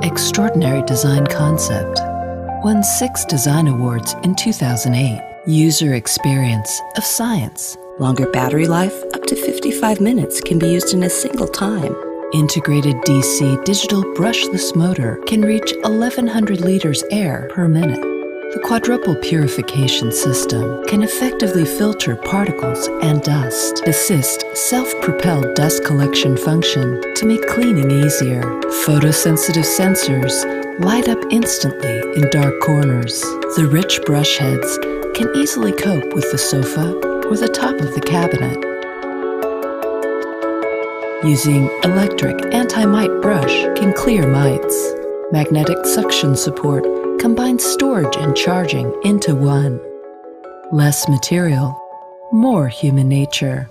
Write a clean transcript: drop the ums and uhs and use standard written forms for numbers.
Extraordinary design concept. Won 6 design awards in 2008. User experience of science. Longer battery life, up to 55 minutes, can be used in a single time. Integrated DC digital brushless motor can reach 1,100 liters air per minute. The quadruple purification system can effectively filter particles and dust. Assist self-propelled dust collection function to make cleaning easier. Photosensitive sensors light up instantly in dark corners. The rich brush heads can easily cope with the sofa or the top of the cabinet. Using electric anti-mite brush can clear mites. Magnetic suction support combines storage and charging into one. Less material, more human nature.